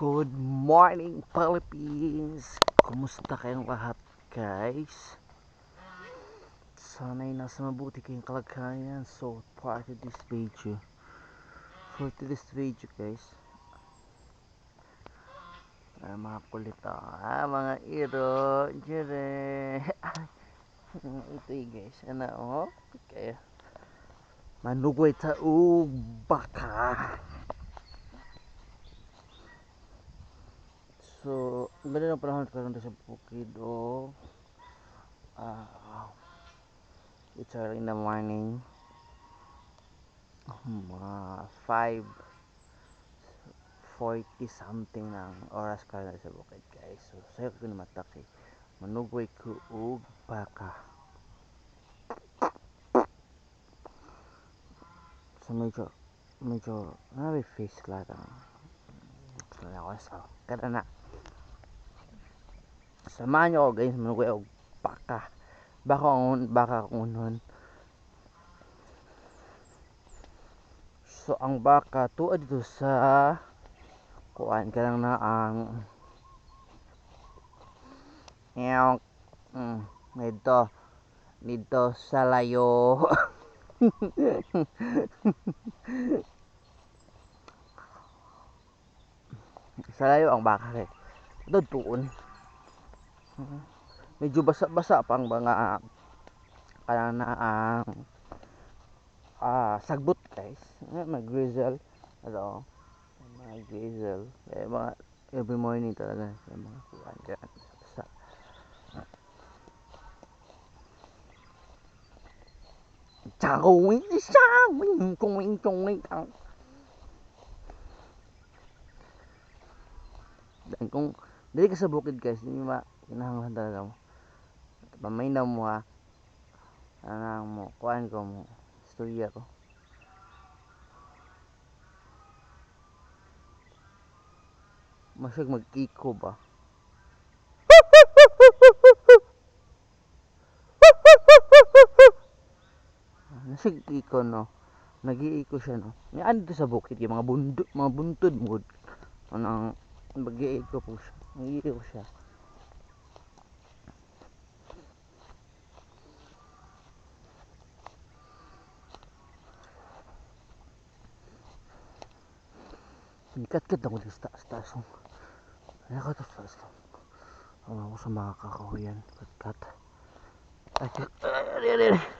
Good morning, Philippines! Kumusta kayong lahat, guys? Sana'y nasa mabuti kayong kalagayan. So, for today's video, guys, ay mga kulit mga iro, jere. Ito guys, kaya manugway taog baka. So, bali ng panahon karon sa bukid it's early in the morning. Mga 5:40 something ng oras karon sa bukid, guys. So, sayo ko na mataki. Manugway ko og baka. So, medyo na-face lang. So, kada na. Samahan nyo ako, guys, manugway og baka. Baka unon. So, ang baka tuad dito sa kuan ka lang na ang dito sa layo. Sa layo ang baka kay tuon. Medyo basa-basa pang mga kanang na ang sagbot, guys. Mag-grizzle. Mag-grizzle. Mga every morning talaga mga kuan dyan. Chawing dan kung dili ka sa bukid, guys, hindi kinahanglan talaga mo pamainaw mo mo kuan ko mo istorya ko masyag mag-eco ba. Nasig eco, no, nag-i-eco siya, no. Yan dito sa bukid yung mga buntod mo anang mag-i-eco po siya, nag-i-eco siya. Nikat-kat ako dito sa taas. Ano ka to taas? Ako sa mga kakahuyan. Kat-kat. Ay,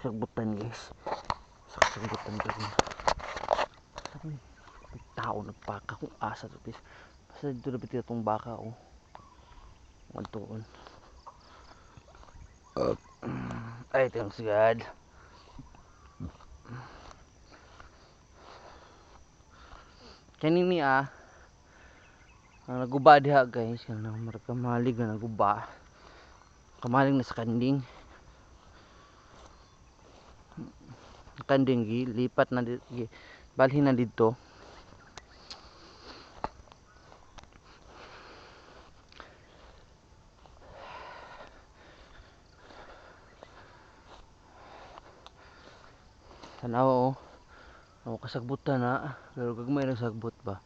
sagbutan, guys. Sagbutan ko rin. May tao nagpaka kung asa to, guys. Basta dito na bitira itong baka, Magtuon. Ay, thanks God. Kanini ang naguba diha, guys, kanang maragkamalig na naguba. Kamalig na sa kanding lipat na balhin na dito. Tanaw kasagbutan na pero gagmay ng sagbot ba.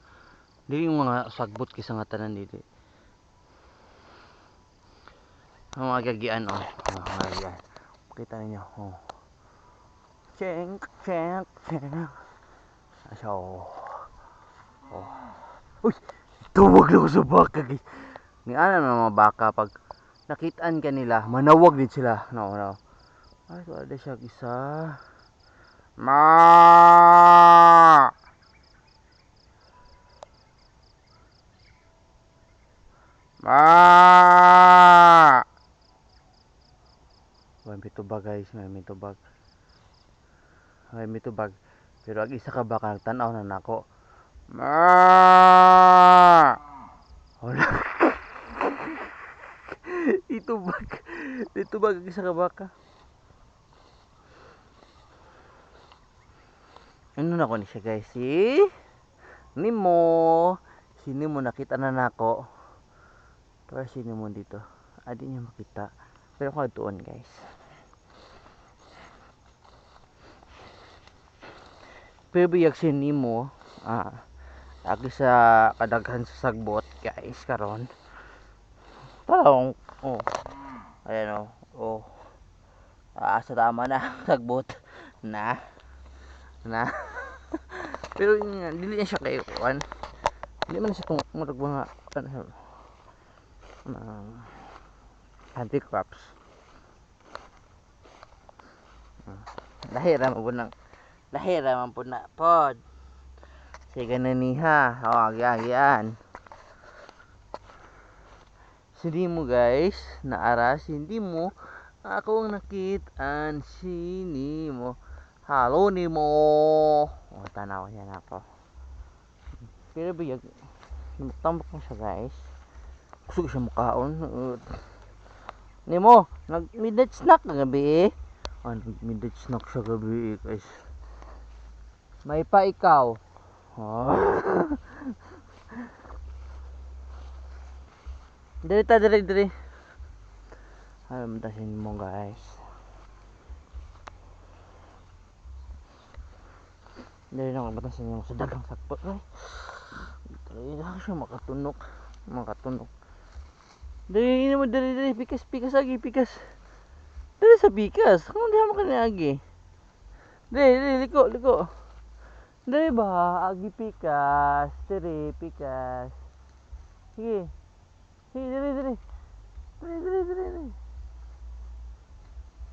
Dili yung mga sagbot kisa nga tanan dili. Ang mga gagian Kita niyo Cheng. So, uy, tuwag lang sa baka, guys. Ni ana na mga baka pag nakitaan ka nila, manawag din sila. No. Ay, wala siya isa. Ma! May mitubag, guys, may mitubag. Pero ang isa ka baka tanaw na nako. Wala. Itubag ang isa ka baka. Ano na ko ni siya, guys? Si Nemo nakita na nako. Pero si Nemo dito. Adi niya makita. Pero ako doon, guys. Pero biyak si Nemo agi sa kadaghan sa sagbot guys karon. Talong. Oh. Ayan oh. Sa tama na sagbot na. Pero dili na siya kay kuan. Dili man siya tong murag mga handicrafts. Lahira man po na pod. Sige na niha. Agian. Sindi mo guys, naaras hindi mo ako ang nakitaan sini mo. Halo ni mo. Oh, tanaw yan ako. Pero biyag tambak mo siya guys. Gusto siya makaon. Nimo, nag-midnight snack na gabi eh. Nag-midnight snack siya gabi eh guys. May pa ikaw. Oh. Diri. Alam tasin mo guys. Diri na mabatasin mo sa dagang sakpo. Ay. Diri na siya makatunok. Diri pikas lagi. Diri sa pikas. Kung di mo kaniagi. Diri liko. Diri ba agi pikas. Diri pikas. Sige. Diri.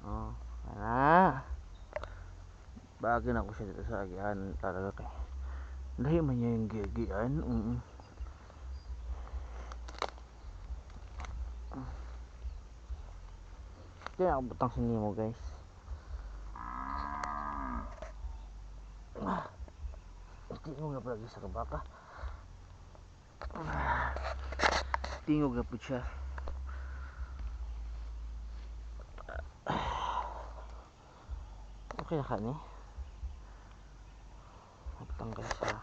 Oh, ana. Bagay na ko siya dito sa agian talaga kay. Lahi man niya yung gigian. Kaya ako butang sa mo guys. Tingog na palagi sa kabaka. Tingog na po siya. Okay na ka ni. Tanggal siya.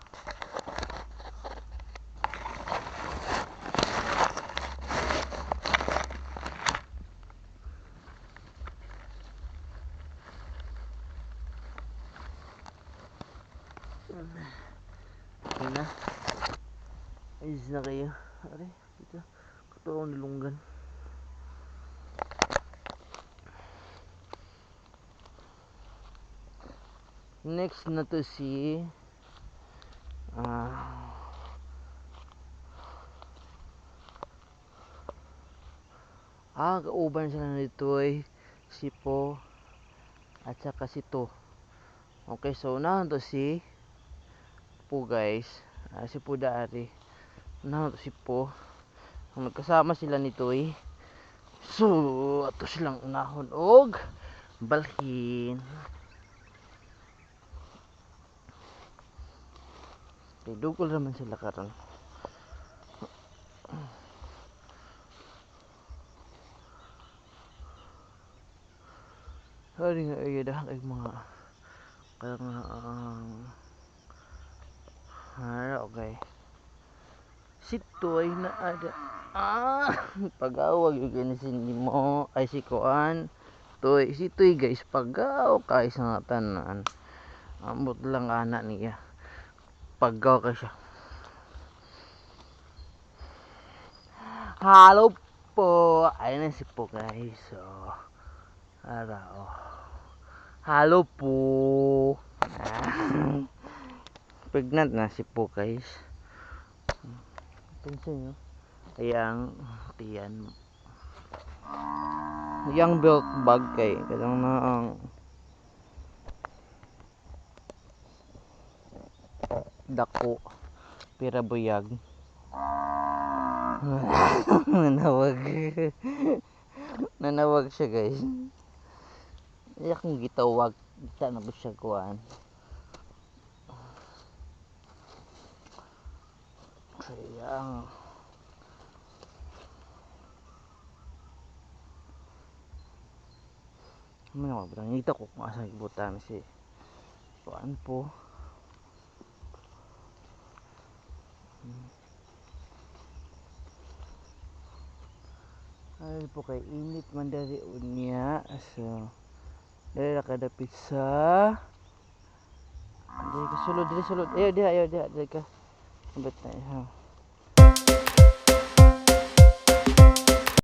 Okay na. Ayos na kayo. Aray, dito. Katulong nilunggan. Next na to si kauban sila nito ay si Po at saka si To. Okay, so unahan to si Po guys. Si Po Dari. Unahan to si Po. Magkasama sila nito eh. So, ato silang unahon og balhin. Dugol naman sila karon. Hari nga ay dah ay mga okay. Sito ay na ada. Pagawag yung sindi mo ay si Kuan. Toy, sitoy guys, pagaw kay sa tanan. Ambot lang anak niya. Pagaw ka siya. Halo po. Ayun na si Po guys. So, halo po. Pregnant na si Po guys. Pansin nyo. Ayang tiyan. Yang milk bag kay. Kadang na ang dako. Pira buyag. Nanawag siya guys. Iyak ng gitawag. Kita na ba siya kuhan. Sayang. Ano ba? Ngita ko kung asa ibutan si kuhan po. Ay po kay init man dari unya. So, dari ra kada pizza. Dari ka sulod. Ayo dia. Dari ka. Abot na isa.